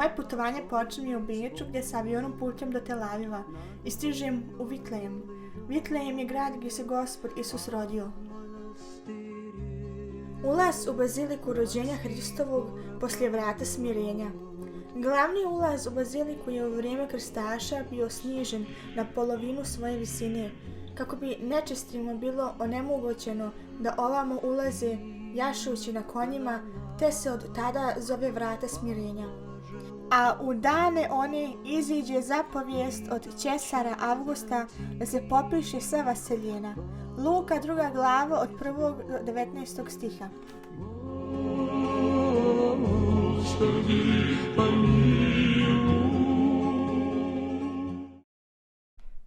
Moje putovanje počinje u Beču gdje se avionom putujem do Tel Aviva i stižem u Vitlejem. Vitlejem je grad gdje se Gospod Isus rodio. Ulaz u baziliku rođenja Hristovog poslije vrata smirenja. Glavni ulaz u baziliku je u vrijeme krstaša bio snižen na polovinu svoje visine, kako bi nečistima bilo onemogućeno da ovamo ulaze jašući na konjima, te se od tada zove vrata smirenja. A u dane one iziđe zapovijest od Cesara Avgusta da se popiše sva vaseljena. Luka 2. glava od 1. do 19. stiha.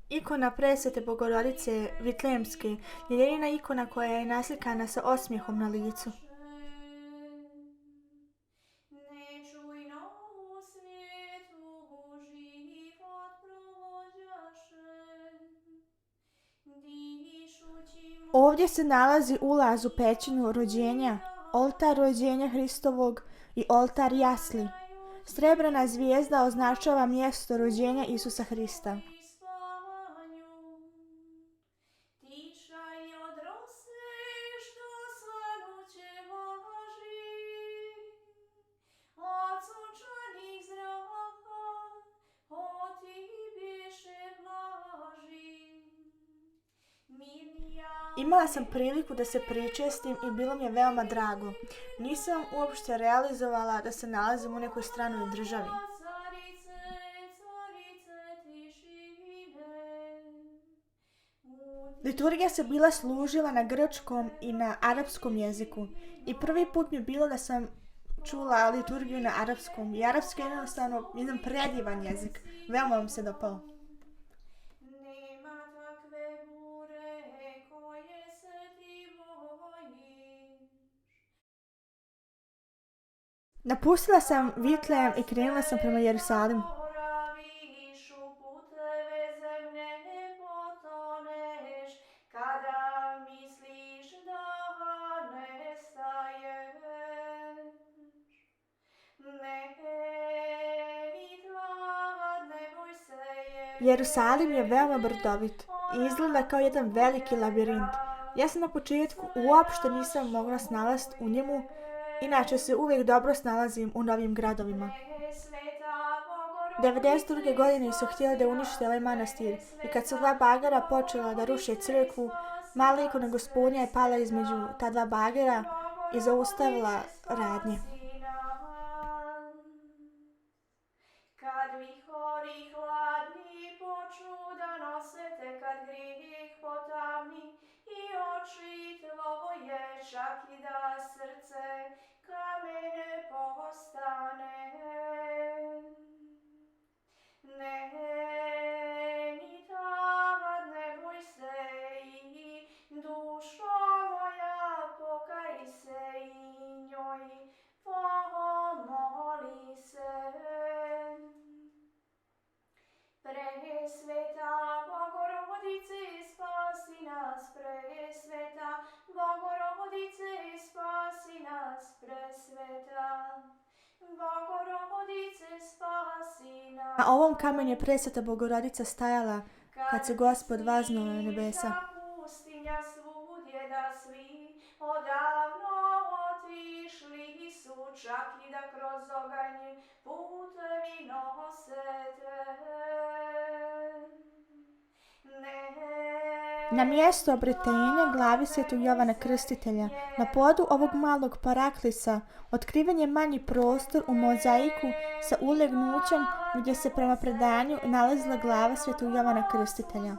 Ikona presvete Bogorodice Vitlejemske je jedina ikona koja je naslikana sa osmijehom na licu. Ovdje se nalazi ulaz u pećinu rođenja, oltar rođenja Hristovog i oltar jasli. Srebrna zvijezda označava mjesto rođenja Isusa Hrista. Imala sam priliku da se pričestim i bilo mi je veoma drago. Nisam uopšte realizovala da se nalazim u nekoj stranoj državi. Liturgija se bila služila na grčkom i na arapskom jeziku. I prvi put mi je bilo da sam čula liturgiju na arapskom. I arapski je jednostavno jedan predivan jezik. Veoma vam se dopao. Napustila sam Vitlejem i krenula sam prema Jerusalimu. Jerusalim je veoma brdovit i izgleda kao jedan veliki labirint. Ja sam na početku uopšte nisam mogla snalaziti u njemu, inače se uvijek dobro snalazim u novim gradovima. 1992. godine su htjeli da unište ovaj manastir i kad su dva bagera počela da ruše crkvu, mala ikona Gospodnja je pala između ta dva bagera i zaustavila radnje. Kad vihori hladni počnu da nosete, kad grijeh potamni i oči tvoje, čak i da srce kamene postane. Ne, ni tad ne boj se i dušo moja, pokaj se i njoj pomoli se. Presveta Bogorodice, spasi nas, presveta Bogorodice, spasi nas, presveta Bogorodice, spasi nas. Na ovom kamenu je presveta Bogorodica stajala kad se Gospod vaznuo na nebesa. Pustinja svudje da svi odavno otišli su, čak i da kroz oganj putevi nosete. Na mjestu obretenja glavi Svetog Jovana Krstitelja, na podu ovog malog paraklisa, otkriven je manji prostor u mozaiku sa ulegnućem gdje se prema predanju nalazila glava Svetog Jovana Krstitelja,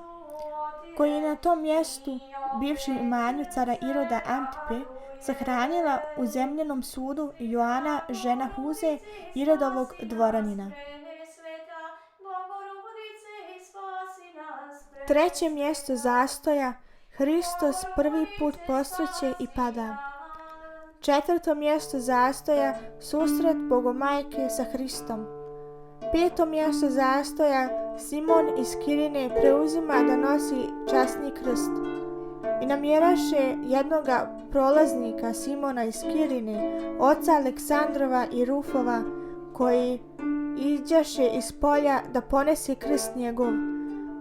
koji je na tom mjestu, bivšem imanju cara Iroda Antipe, sahranila u zemljenom sudu Joana, žena Huze, Irodovog dvoranina. Treće mjesto zastoja, Hristos prvi put posrće i pada. Četvrto mjesto zastoja, susret Bogomajke sa Hristom. Peto mjesto zastoja, Simon iz Kirine preuzima da nosi časni krst. I namjeraše jednoga prolaznika Simona iz Kirine, oca Aleksandrova i Rufova, koji iđaše iz polja da ponese krst njegov.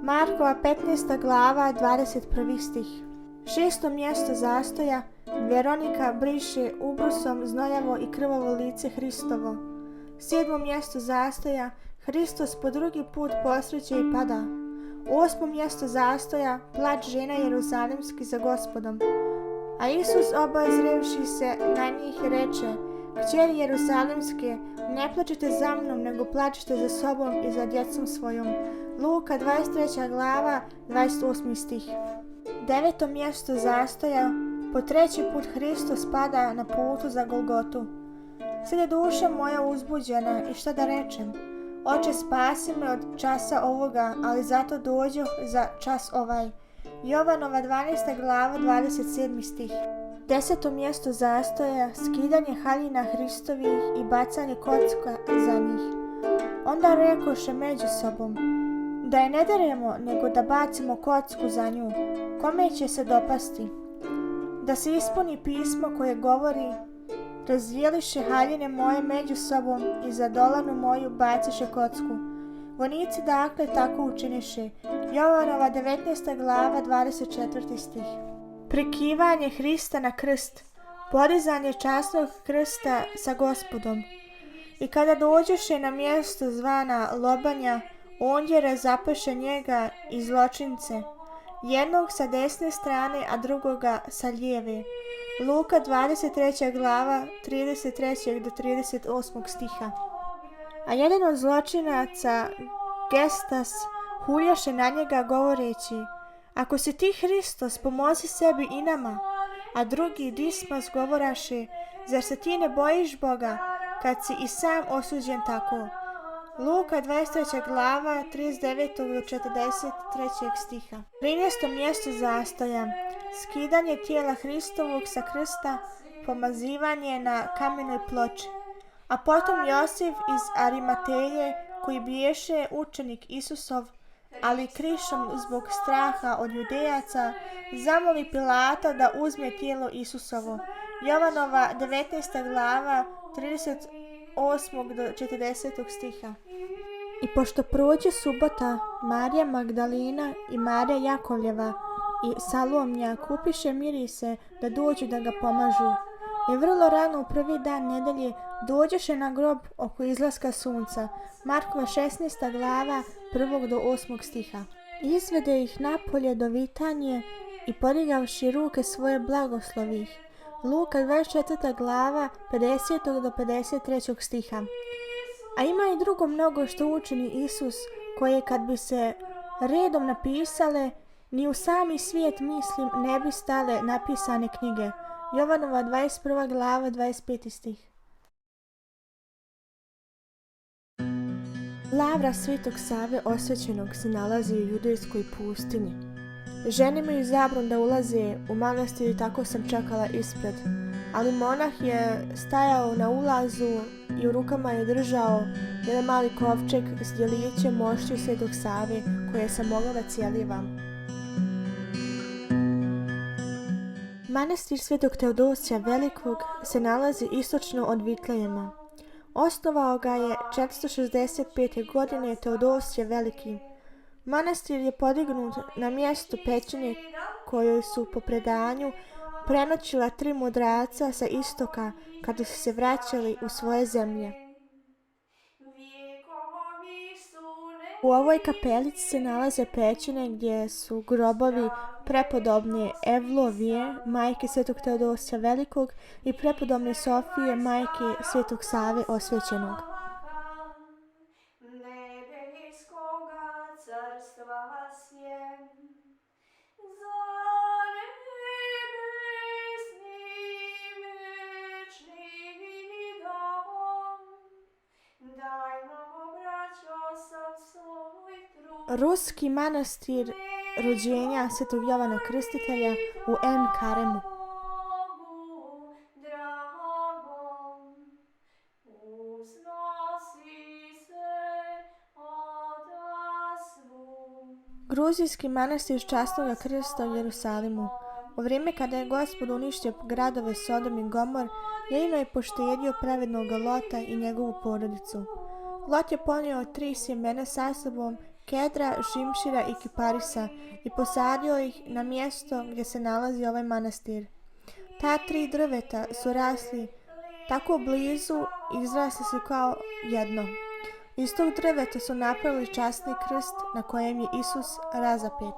Markova 15. glava 21. stih. 6. mjesto zastoja. Veronika briše ubrusom znojavo i krvavo lice Hristovo. 7. mjesto zastoja. Hristos po drugi put posreće i pada. 8. mjesto zastoja. Plač žena Jeruzalemski za Gospodom. A Isus obazrevši se na njih reče: Kćeri Jeruzalemske, ne plačite za mnom, nego plačite za sobom i za djecom svojom. Luka 23. glava 28. stih. 9. mjesto zastoja. Po treći put Hristos pada na putu za Golgotu. Sad je duša moja uzbuđena i šta da rečem? Oče, spasi me od časa ovoga, ali zato dođoh za čas ovaj. Jovanova 12. glava 27. stih. 10. mjesto zastoja. Skidanje haljina Hristovih i bacanje kocka za njih. Onda rekoše među sobom: da je ne deremo, nego da bacimo kocku za nju. Kome će se dopasti? Da se ispuni pismo koje govori: razvijeliše haljine moje među sobom i za dolanu moju baciše kocku. Vojnici dakle tako učiniše. Jovanova 19. glava 24. stih. Prikivanje Hrista na krst. Podizanje časnog krsta sa Gospodom. I kada dođoše na mjesto zvana Lobanja, ondje razapaše njega i zločince, jednog sa desne strane, a drugoga sa lijeve. Luka 23. glava 33. do 38. stiha. A jedan od zločinaca, Gestas, huljaše na njega govoreći: ako si ti Hristos, pomozi sebi i nama. A drugi, Dismas, govoraše: zar se ti ne bojiš Boga, kad si i sam osuđen tako? Luka 23. glava 39. do 43. stiha. 13. mjesto zastoja. Skidanje tijela Hristovog sa krsta, pomazivanje na kamenoj ploči. A potom Josif iz Arimateje, koji biješe učenik Isusov, ali krišom zbog straha od Judejaca, zamoli Pilata da uzme tijelo Isusovo. Jovanova 19. glava 38. do 40. stiha. I pošto prođe subota, Marija Magdalina i Marija Jakovljeva i Salomnja kupiše mirise da dođu da ga pomažu. I vrlo rano u prvi dan nedelje dođeše na grob oko izlaska sunca. Markova 16. glava 1. do 8. stiha. Izvede ih napolje do Vitanje i podigavši ruke svoje blagoslovi ih. Luka 24. glava 50. do 53. stiha. A ima i drugo mnogo što učini Isus, koje kad bi se redom napisale, ni u sami svijet, mislim, ne bi stale napisane knjige. Jovanova 21. glava 25. stih. Lavra Svetog Save Osvećenog se nalazi u judejskoj pustinji. Žene imaju zabranu da ulaze u manastir i tako sam čekala ispred. Ali monah je stajao na ulazu i u rukama je držao jedan mali kovčeg s djelićem mošću Svetog Save koje sam mogla da cijeljivam. Manastir Svetog Teodosija Velikog se nalazi istočno od Vitlejema. Osnovao ga je 465. godine Teodosije Veliki. Manastir je podignut na mjestu pećine kojoj su po predanju prenoćila 3 mudraca sa istoka kada su se vraćali u svoje zemlje. U ovoj kapelici se nalaze pećine gdje su grobovi prepodobne Evlovije, majke Svetog Teodosija Velikog, i prepodobne Sofije, majke Svetog Save Osvećenog. Ruski manastir rođenja Svetog Jovana Krstitelja u En-Karemu. Gruzijski manastir Časnoga Krsta u Jerusalimu. U vrijeme kada je Gospod uništio gradove Sodom i Gomor, jedino je poštedio pravednog Lota i njegovu porodicu. Lot je ponio 3 sjemena sa sobom, kedra, šimšira i kiparisa, i posadio ih na mjesto gdje se nalazi ovaj manastir. Ta 3 drveta su rasli tako blizu i izrasli su kao jedno. Iz tog drveta su napravili časni krst na kojem je Isus razapet.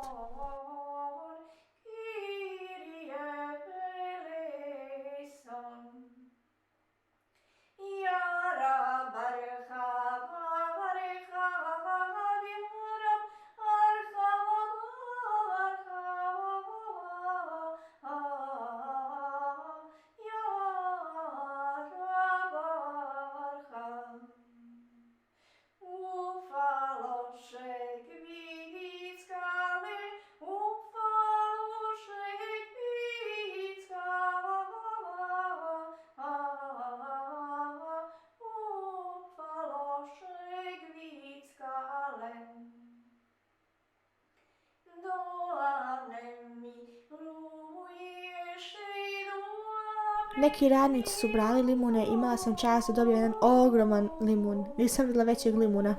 Neki radnici su brali limune i imala sam čast da dobijem jedan ogroman limun. Nisam vidjela većeg limuna.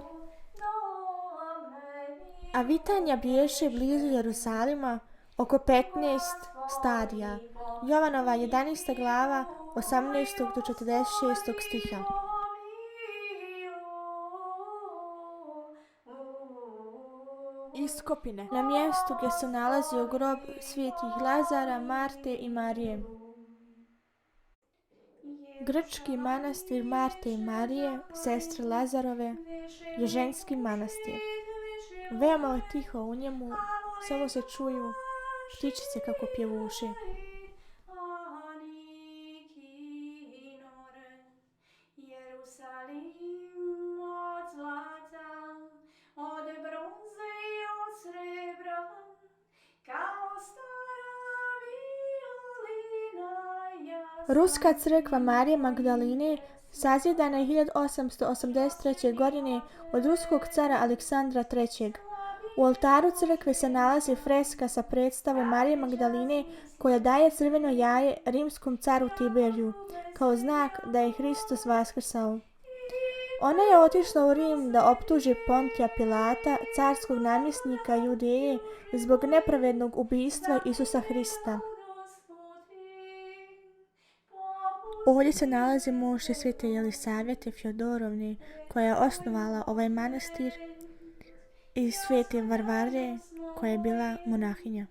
A Vitanja biješe blizu Jerusalima oko 15 stadija. Jovanova 11. glava 18. do 46. stiha. Iskopine. Na mjestu gdje se nalazio grob svetih Lazara, Marte i Marije. Grčki manastir Marte i Marije, sestre Lazarove, je ženski manastir. Veoma je tiho u njemu, samo se čuju ptičice kako pjevuše. Ruska crkva Marije Magdaline sazidana je 1883. godine od ruskog cara Aleksandra III. U oltaru crkve se nalazi freska sa predstavom Marije Magdaline koja daje crveno jaje rimskom caru Tiberiju kao znak da je Hristos vaskrsao. Ona je otišla u Rim da optuži Pontija Pilata, carskog namjesnika Judeje, zbog nepravednog ubistva Isusa Hrista. Ovdje se nalazi mošće svete Jelisavete Fjodorovne koja je osnovala ovaj manastir i svete Varvare koja je bila monahinja.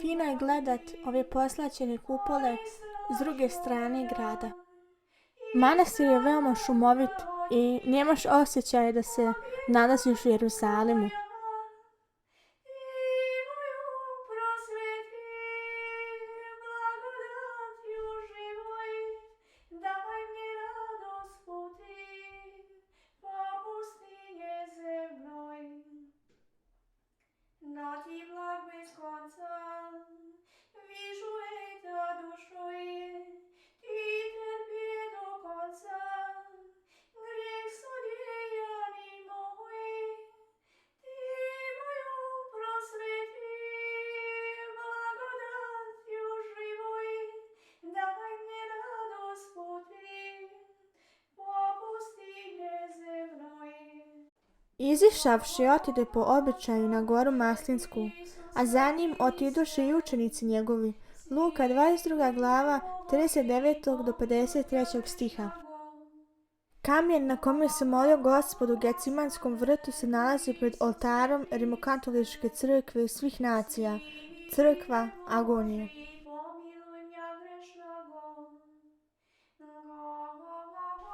Fino je gledat ove poslaćene kupole s druge strane grada. Manastir je veoma šumovit i nemaš osjećaja da se nalaziš u Jerusalimu. Izišavši otide po običaju na goru Maslinsku, a za njim otidoše i učenici njegovi. Luka 22. glava 39. do 53. stiha. Kamen na kome se molio Gospodu u Gecimanskom vrtu se nalazi pred oltarom Rimokatoličke crkve svih nacija, crkva agonije.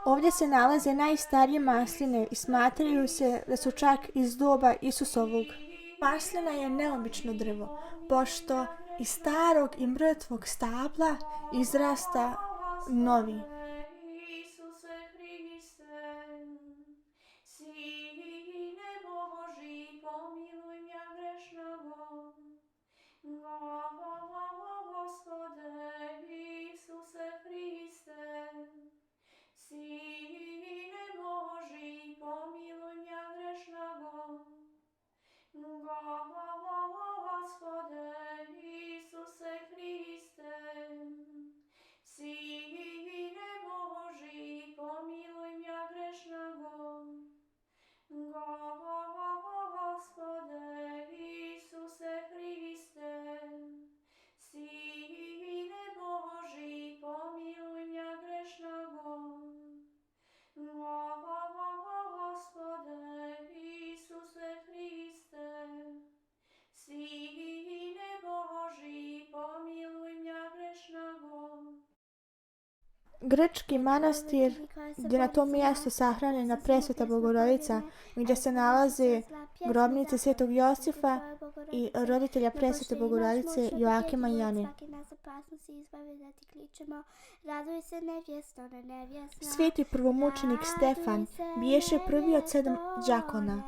Ovdje se nalaze najstarije masline i smatraju se da su čak iz doba Isusovog. Maslina je neobično drvo, pošto iz starog i mrtvog stabla izrasta novi. grčki manastir gdje na tom mjestu sahranjena presveta Bogorodica, gdje se nalaze grobnice svetog Josifa i roditelja presvete Bogorodice Joakima i Jane. Sveti prvomučenik Stefan biješe prvi od 7 đakona.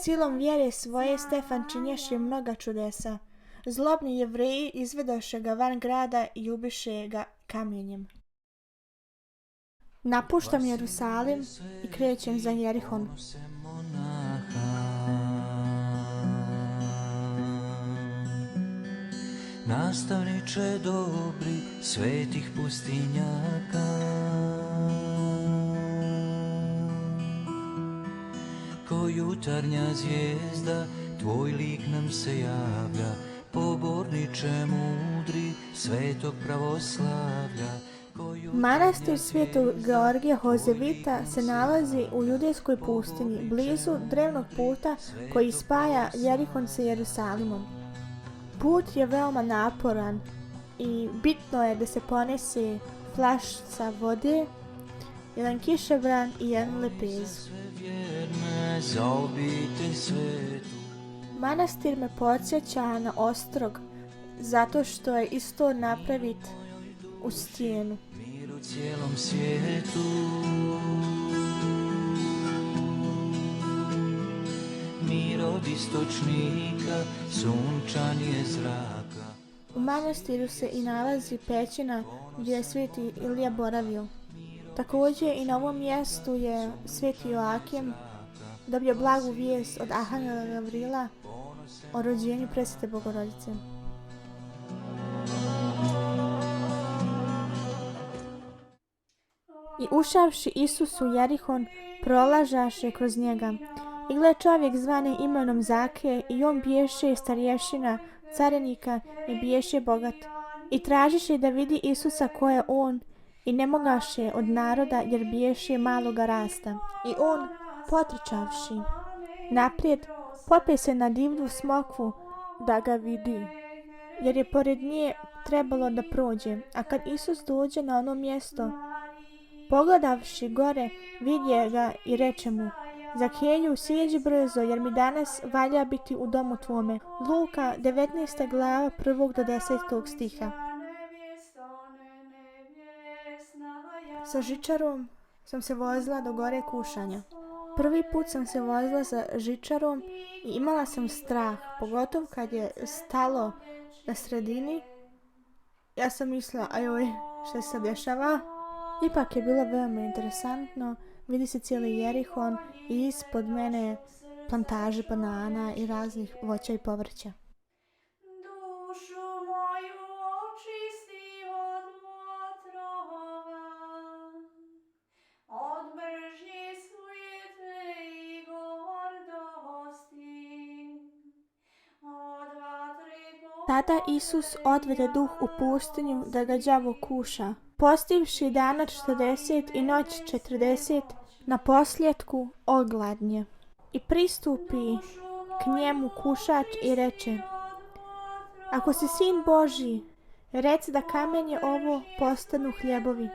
Silom vjere svoje Stefan činješe mnoga čudesa. Zlobni Jevreji izvedoše ga van grada i ubiše ga kamenjem. Napuštam Jerusalim i krećem za Jerihon. Nastavniče dobri svetih pustinjaka, ko jutarnja zvijezda tvoj lik nam se javlja, poborniče mudri svetog pravoslavlja. Manastir svetog Georgija Hozevita se nalazi u judejskoj pustinji, blizu drevnog puta koji spaja Jerihon sa Jerusalimom. Put je veoma naporan i bitno je da se ponese flašica vode, jedan kišobran i jednu lepezu. Manastir me podsjeća na ostrog, zato što je isto napravit u stijenu. Mir u cijelom svijetu, mir od istočnika, sunčanje zraka. U manastiru se i nalazi pećina gdje je sveti Ilija boravio. Također i na ovom mjestu je sveti Joakim dobio blagu vijest od Arhangela Gavrila o rođenju presvete Bogorodice. I ušavši Isus u Jerihon, prolažaše kroz njega. I gle, čovjek zvane imenom Zake, i on biješe starješina, carinika, i biješe bogat. I tražiše da vidi Isusa ko je on, i ne mogaše od naroda, jer biješe maloga rasta. I on, potrčavši naprijed, pope se na divlju smokvu da ga vidi, jer je pored nje trebalo da prođe. A kad Isus dođe na ono mjesto, pogledavši gore, vidje ga i reče mu: Zakeju, sijeđi brzo, jer mi danas valja biti u domu tvome. Luka 19. glava 1. do 10. stiha. Sa žičarom sam se vozila do gore kušanja. Prvi put sam se vozila sa žičarom i imala sam strah, pogotovo kad je stalo na sredini. Ja sam mislila, ajoj, šta se dešava? Ipak je bilo veoma interesantno, vidi se cijeli Jerihon i ispod mene plantaže banana i raznih voća i povrća. Dušu moju očisti od otrova, od mržnje sujete i gordosti, od vatre Tada Isus odvede duh u pustinju da ga đavo kuša. Postivši dana 40 i noć 40, na posljetku ogladnje. I pristupi k njemu kušač i reče: Ako si sin Božji, reci da kamenje ovo postanu hljebovi.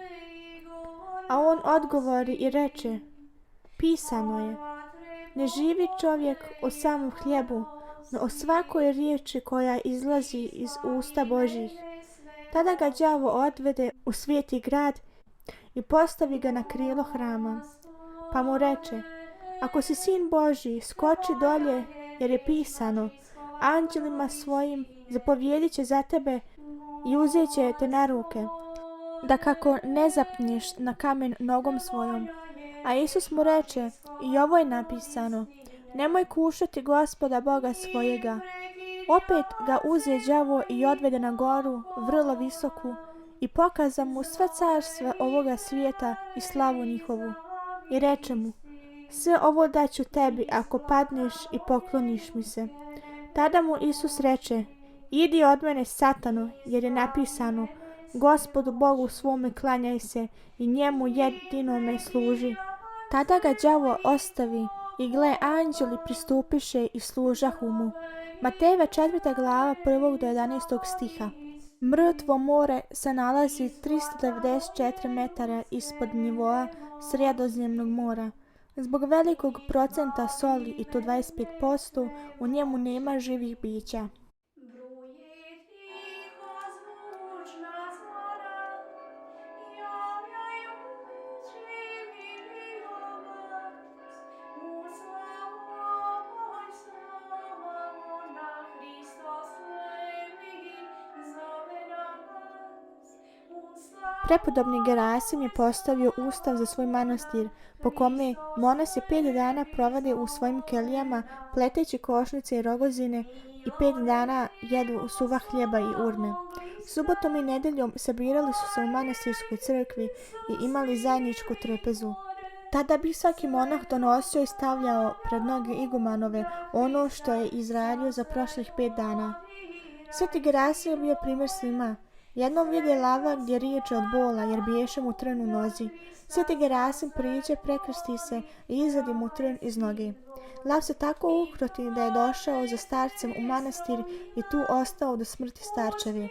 A on odgovori i reče: Pisano je, ne živi čovjek o samom hljebu, no o svakoj riječi koja izlazi iz usta Božjih. Tada ga đavo odvede u sveti grad i postavi ga na krilo hrama. Pa mu reče: Ako si sin Božji, skoči dolje, jer je pisano: Anđelima svojim zapovjedit će za tebe i uzet će te na ruke, da kako ne zapneš na kamen nogom svojom. A Isus mu reče: I ovo je napisano: Nemoj kušati Gospoda Boga svojega. Opet ga uze đavo i odvede na goru, vrlo visoku, i pokaza mu sve carstva ovoga svijeta i slavu njihovu. I reče mu: Sve ovo daću tebi ako padneš i pokloniš mi se. Tada mu Isus reče: Idi od mene, Satano, jer je napisano: Gospodu Bogu svome klanjaj se i njemu jedinome služi. Tada ga đavo ostavi i gle, anđeli pristupiše i služahu mu. Matejeva 4. glava 1. do 11. stiha. Mrtvo more se nalazi 394 metara ispod nivoa Sredozemnog mora. Zbog velikog procenta soli, i to 25%, u njemu nema živih bića. Bruje tiho zvučna zvona, javljajući milio glas, u slavoj slava Hristos levi zove nas, u slavu Prepodobni Gerasim je postavio ustav za svoj manastir, po kome monasi 5 dana provode u svojim kelijama pleteći košnice i rogozine i 5 dana jedu suva hljeba i urme. Subotom i nedeljom sabirali su se u manastirskoj crkvi i imali zajedničku trpezu. Tada bi svaki monah donosio i stavljao pred noge igumanove ono što je izradio za prošlih 5 dana. Sveti Gerasim je bio primjer svima. Jednom vide lava gdje riječe od bola jer biješe mu trn u nozi. Sveti Gerasim priđe, prekrsti se i izvadi mu trn iz noge. Lav se tako ukroti da je došao za starcem u manastir i tu ostao do smrti starčeve.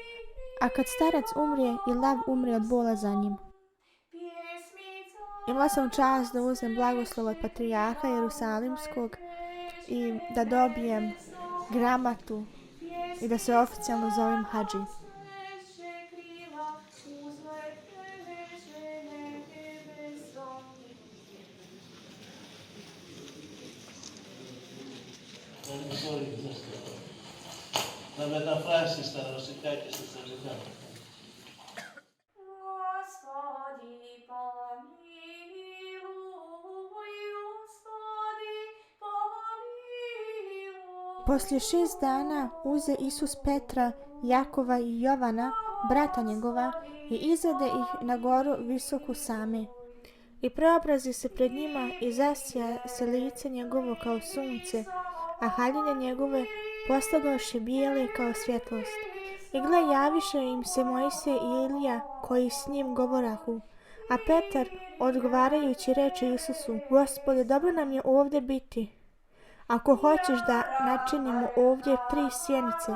A kad starac umrije, i lav umrije od bola za njim. pjesmica Imala sam čast da uzmem blagoslov od patrijarha Jerusalimskog i da dobijem gramatu i da se oficijalno zovem hadži. Sreće krila uzleteće nebesom. Να μεταφράσεις τα ρωσικά και στα ελληνικά. Господи, помилуй, Господи, помилуй. Poslije 6 dana uze Isus Petra, Jakova i Jovana, brata njegova, i izvede ih na goru visoku same. I preobrazi se pred njima i zasja se lice njegovo kao sunce, a haljine njegove postadoše bijele kao svjetlost. I gle, javiše im se Mojsije i Ilija, koji s njim govorahu. A Petar, odgovarajući, reče Isusu: Gospode, dobro nam je ovdje biti. Ako hoćeš da načinimo ovdje 3 sjenice,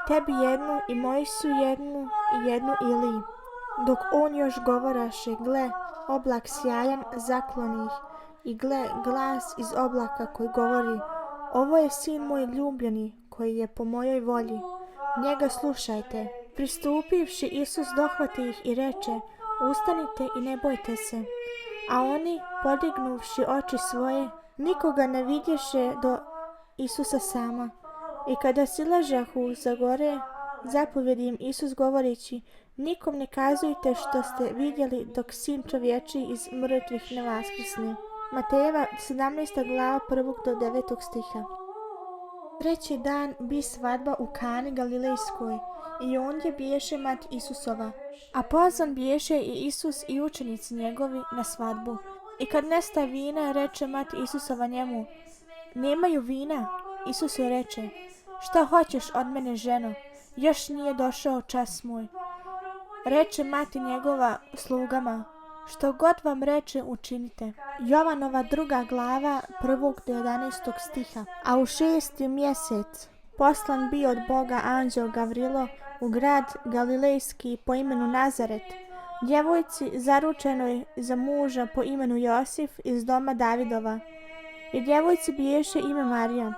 tebi jednu i Mojsiju jednu i jednu Iliji. Dok on još govoraše, gle, oblak sjajan zakloni ih, i gle, glas iz oblaka koji govori: Ovo je sin moj ljubljeni, koji je po mojoj volji. Njega slušajte. Pristupivši, Isus dohvati ih i reče: Ustanite i ne bojte se. A oni, podignuvši oči svoje, nikoga ne vidješe do Isusa sama. I kada silažahu za gore, zapovjedi im Isus govoreći: Nikom ne kazujte što ste vidjeli dok sin čovječi iz mrtvih ne vaskrsne. Matejeva 17. glava 1. do 9. stiha. 3. dan bi svadba u Kani Galilejskoj, i ondje biješe mat Isusova. A pozvan biješe i Isus i učenici njegovi na svadbu. I kad nesta vina, reče mat Isusova njemu: Nemaju vina. Isus joj reče: Šta hoćeš od mene, ženo? Još nije došao čas moj. Reče mati njegova slugama: Što god vam reče, učinite. Jovanova 2. glava 1. do 11. stiha. A u 6. mjesec poslan bio od Boga anđeo Gavrilo u grad Galilejski po imenu Nazaret, djevojci zaručenoj za muža po imenu Josif iz doma Davidova. I djevojci biješe ime Marija.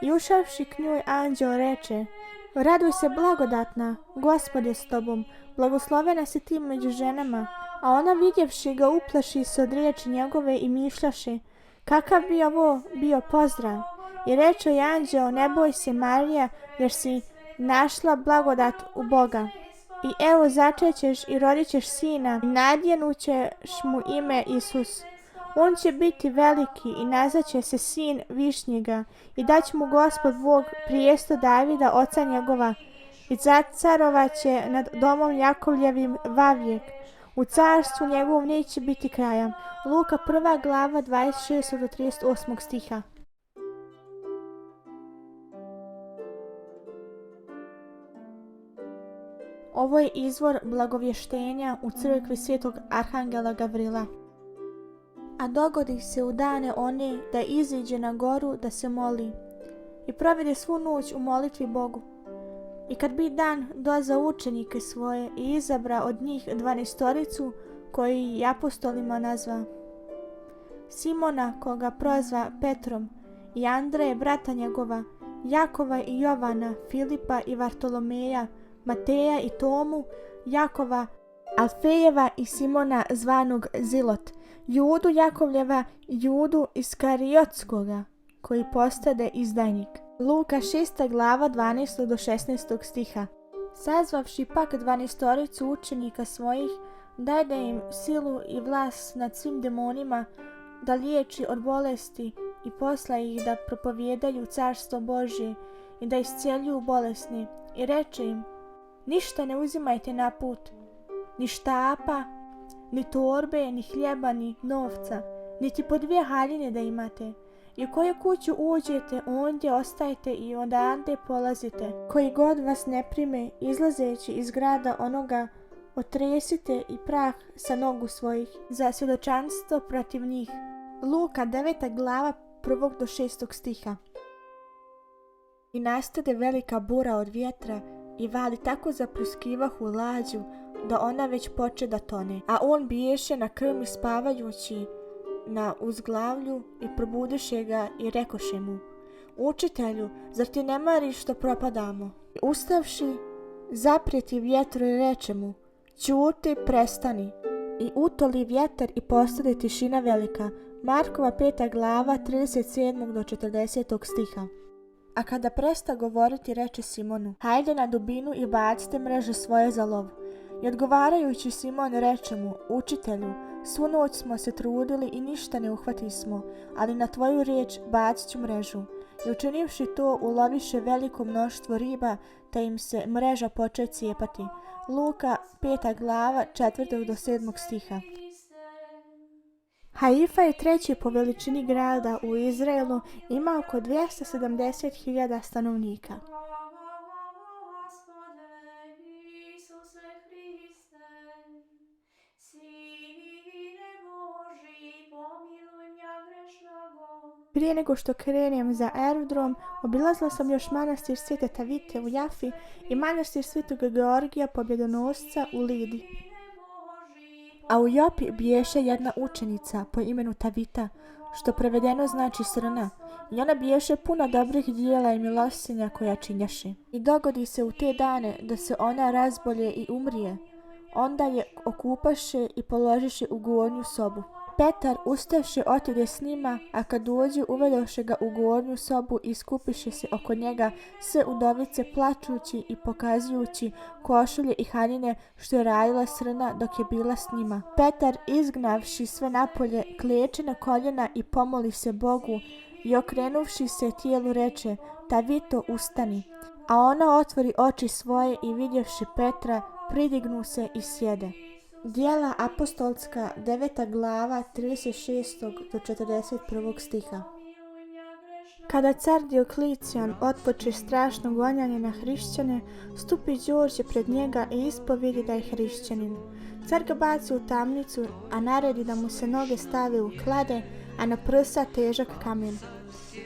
I ušavši k njoj, anđeo reče: Raduj se, blagodatna, Gospod je s tobom, blagoslovena si ti među ženama. A ona, vidjevši ga, uplaši se od riječi njegove i mišljaše: Kakav bi ovo bio pozdrav? I reče je anđeo: Ne boj se, Marija, jer si našla blagodat u Boga. I evo, začećeš i rodit ćeš sina, i nadjenućeš mu ime Isus. On će biti veliki i nazvaće se sin Višnjega, i dać mu Gospod Bog prijesto Davida, oca njegova, i carovaće nad domom Jakovljevim vavijek. U carstvu njegovom neće biti kraja. Luka 1. glava 26. do 38. stiha. Ovo je izvor blagovještenja u crkvi svetog Arhangela Gavrila. A dogodi se u dane one da iziđe na goru da se moli i provede svu noć u molitvi Bogu. I kad bi dan dozvao učenike svoje i izabra od njih 12 koji i apostolima nazva, Simona koga prozva Petrom i Andreje brata njegova, Jakova i Jovana, Filipa i Vartolomeja, Mateja i Tomu, Jakova, Alfejeva i Simona zvanog Zilot, Judu Jakovljeva i Judu Iskariotskoga, koji postade izdajnik. Luka 6. glava 12. do 16. stiha. Sazvavši pak 12 učenika svojih, dade im silu i vlast nad svim demonima, da liječi od bolesti i posla ih da propovijedaju carstvo Božje i da iscijeljuju bolesni. I reče im, ništa ne uzimajte na put, ni štapa, ni torbe, ni hljeba, ni novca, niti po 2 haljine da imate. I u koju kuću uđete, ondje ostajte i odande polazite. Koji god vas ne prime, izlazeći iz grada onoga, otresite i prah sa nogu svojih za svjedočanstvo protiv njih. Luka 9. glava 1. do 6. stiha. I nastade velika bura od vjetra i vali tako zapljuskivahu lađu da ona već poče da tone. A on biješe na krmi spavajući na uzglavlju i probudiše ga i rekoše mu, učitelju, zar ti ne mariš što propadamo? Ustavši, zaprijeti vjetru i reče mu, ćuti, prestani. I utoli vjetar i postade tišina velika. Markova 5. glava 37. do 40. stiha. A kada presta govoriti, reče Simonu, hajde na dubinu i bacite mreže svoje za lov. I odgovarajući Simon reče mu, učitelju, svu noć smo se trudili i ništa ne uhvatismo, ali na tvoju riječ bacit ću mrežu. I učinivši to, uloviše veliko mnoštvo riba, te im se mreža poče cijepati. Luka 5. glava 4. do 7. stiha. Haifa je 3. po veličini grada u Izraelu, ima oko 270.000 stanovnika. Prije nego što krenem za aerodrom, obilazila sam još manastir Svete Tavite u Jafi i manastir Svetog Georgija Pobjedonosca u Lidi. A u Jopi biješe jedna učenica po imenu Tavita, što prevedeno znači srna, i ona biješe puno dobrih dijela i milostinja koja činjaše. I dogodi se u te dane da se ona razbolje i umrije, onda je okupaše i položiše u gornju sobu. Petar ustavše otide s njima, a kad dođe uvedoše ga u gornju sobu i skupiše se oko njega sve udovice plačući i pokazujući košulje i haljine što je radila srna dok je bila s njima. Petar izgnavši sve napolje kleče na koljena i pomoli se Bogu i okrenuvši se tijelu reče, Tavito, ustani. A ona otvori oči svoje i vidjevši Petra pridignu se i sjede. Djela apostolska 9. glava 36. do 41. stiha. Kada car Dioklecijan otpoče strašno gonjanje na hrišćane, stupi Đorđe pred njega i ispovjedi da je hrišćanin. Car ga baci u tamnicu, a naredi da mu se noge stave u klade, a na prsa težak kamen.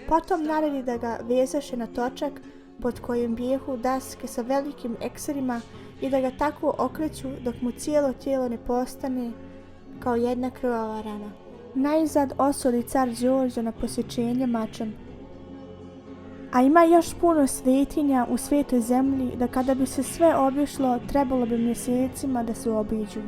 Potom naredi da ga vezaše na točak pod kojim bijehu daske sa velikim ekserima i da ga tako okreću dok mu cijelo tijelo ne postane kao jedna krvava rana. Najzad osudi car Đorđe na posjećenje mačem. A ima još puno svetinja u svetoj zemlji da kada bi se sve obišlo trebalo bi mjesecima da se obiđu.